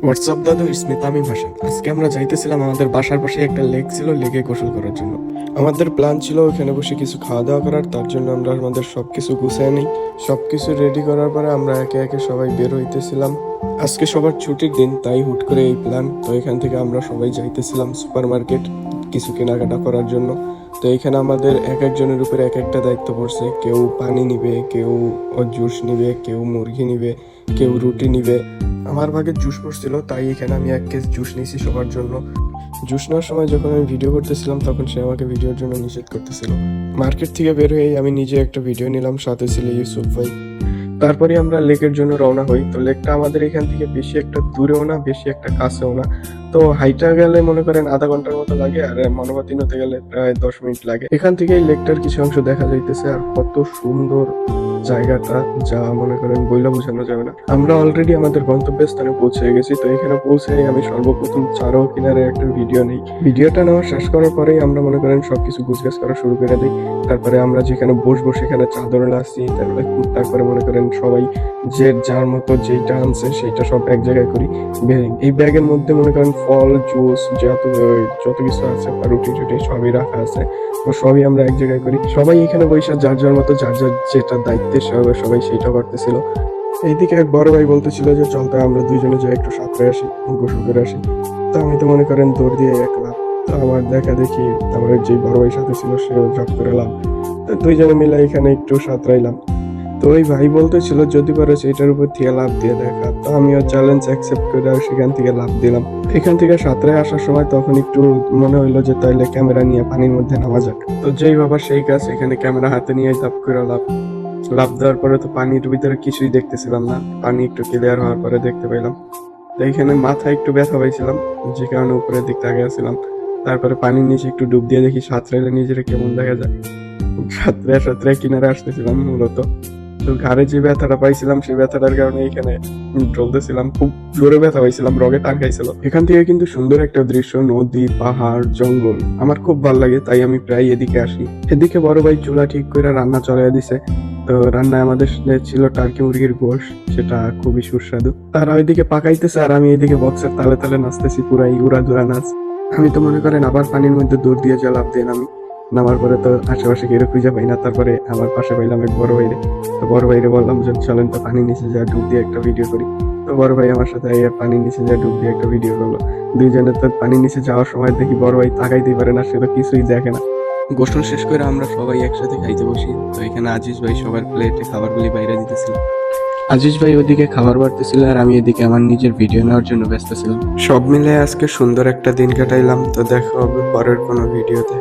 WhatsApp দাদু, it's me Tamim Hasan. আজকে আমরা যাইতেছিলাম আমাদের বাসার পাশে একটা লেক ছিল, লেকে গোসল করার জন্য। আমাদের প্ল্যান ছিল ওখানে বসে কিছু খাওয়া দাওয়া করার, তার জন্য আমরা আমাদের সবকিছু গুছিয়ে নিই। সবকিছু রেডি করার পরে আমরা একে একে সবাই বের হইতেছিলাম। আজকে সবার ছুটির দিন, তাই হুট করে এই প্ল্যান। তো এখান থেকে আমরা সবাই যাইতেছিলাম সুপার মার্কেট কিছু কেনাকাটা করার জন্য। তো এখানে আমাদের এক একজনের উপরে এক একটা দায়িত্ব পড়ছে। কেউ পানি নিবে, কেউ জুস নিবে, কেউ মুরগি নিবে, কেউ রুটি নিবে। আমার ভাগে জুস পড়ছিল, তাই এখানে আমি এক কেস জুস নিয়েছি সবার জন্য। জুস নেওয়ার সময় যখন আমি ভিডিও করতেছিলাম তখন সে আমাকে ভিডিওর জন্য নিষেধ করতেছিল। মার্কেট থেকে বের হয়ে আমি নিজে একটা ভিডিও নিলাম, সাথে ছিল ইউসুফ ভাই। তারপরে আমরা লেকের জন্য রওনা হই। তো লেকটা আমাদের এখান থেকে বেশি একটা দূরেও না, বেশি একটা কাছেও না। তো হাইটা গেলে মনে করেন আধা ঘন্টার মতো লাগে, আর মনোবাতিন হতে গেলে প্রায় 10 মিনিট লাগে। এখান থেকে এই লেকটার কিছু অংশ দেখা যাইতেছে, আর কত সুন্দর জায়গাটা, যা মনে করেন বইলা বোঝানো যাবে না। আমরা অলরেডি আমাদের গন্তব্যস্থানে পৌঁছে গেছি। তো এখানে পৌঁছে আমি সর্বপ্রথম চারো কিনারে একটা ভিডিও নেই। ভিডিওটা নেওয়া শেষ করার পরেই আমরা মনে করেন সবকিছু গুছগাছ করা শুরু করে দিই। তারপরে আমরা যেখানে বসবো সেখানে চাদর আসি, তারপরে মনে করেন সবাই যে যার মতো যেইটা আনছে সেইটা সব এক জায়গায় করি। এই ব্যাগের মধ্যে মনে করেন ফল, জুস, যত কিছু আছে, রুটি টুটি সবই রাখা আছে। তো সবই আমরা এক জায়গায় করি। সবাই এখানে বৈশা যার যার মতো যার যার যেটা দায়িত্বে সবাই সেইটা করতেছিল। এইদিকে এক বড় ভাই বলতেছিল যে চলতে আমরা দুইজনে যাই একটু সাঁতরে আসি, গোসল করে আসি। তো আমি তো মনে করেন দৌড় দিয়ে একলাম। তো আমার দেখা দেখি আমার যে বড় ভাই সাথে ছিল সেও জব করে এলাম। তো দুইজনে মিলে এখানে একটু সাঁতরাইলাম। তো ওই ভাই বলতেছিল যদি পারো সেইটার উপর থেকে লাফ দিয়ে দেখা। তো আমিও চ্যালেঞ্জ অ্যাকসেপ্ট করে সেখান থেকে লাফ দিলাম। এখান থেকে সাঁতরে আসার সময় তখন একটু মনে হইলো যে তাইলে ক্যামেরা নিয়ে পানির মধ্যে নামা যাক। তো যেই বাবা সেই কাজ, এখানে ক্যামেরা হাতে নিয়ে তাপ করে লাফ দেওয়ার পরে তো পানির ভিতরে কিছুই দেখতেছিলাম না। পানি একটু ক্লিয়ার হওয়ার পরে দেখতে পেলাম। তো এখানে মাথায় একটু ব্যথা পাইছিলাম, যে কারণে উপরের দিক তাকিয়ে আসছিলাম। তারপরে পানির নিচে একটু ডুব দিয়ে দেখি সাঁতরাইলে নিজেরা কেমন দেখা যায়। সাঁতরে কিনারে আসতেছিলাম মূলত। তো ঘাড়ে যে ব্যথাটা পাইছিলাম সেই ব্যথাটার কারণে এখানে চলতেছিলাম, খুব জোরে ব্যথা পাইছিলাম, রগে টানকাইছিল। এখান থেকে কিন্তু সুন্দর একটা দৃশ্য, নদী, পাহাড়, জঙ্গল, আমার খুব ভালো লাগে, তাই আমি প্রায় এদিকে আসি। এদিকে বড় ভাই চুলা ঠিক করে রান্না চড়াইয়া দিছে। তো রান্নায় আমাদের ছিল টার্কি মুরগির গোশ, সেটা খুবই সুস্বাদু। তারা ওইদিকে পাকাইতেছে আর আমি এদিকে বক্সের তালে তালে নাচতেছি, পুরাই উড়াধুরা নাচ। আমি তো মনে করেন আবার পানির মধ্যে দৌড় দিয়ে লাফ দিয়ে নামার পরে তো আশেপাশে কেউ খুঁজে পাই না। তারপরে আমার পাশে পাইলাম এক বড় ভাইরে। তো বড় ভাইরে বললাম যে চলেন তো পানি নিচে যা ডুব দিয়ে একটা ভিডিও করি। তো বড় ভাই আমার সাথে পানি নিচে যা ডুব দিয়ে একটা ভিডিও করলো। দুইজনের তো পানি নিচে যাওয়ার সময় দেখি বড় ভাই তাকাইতেই পারে না, সে তো কিছুই দেখে না। গোসল শেষ করে আমরা সবাই একসাথে খাইতে বসি। তো এখানে আজিজ ভাই সবার প্লেটে খাবারগুলি বাইরে দিতেছিল। আজিজ ভাই ওদিকে খাবার বাড়তেছিল আর আমি এদিকে আমার নিজের ভিডিও নেওয়ার জন্য ব্যস্ত ছিলাম। সব মিলে আজকে সুন্দর একটা দিন কাটাইলাম। তো দেখা হবে পরের কোনো ভিডিওতে।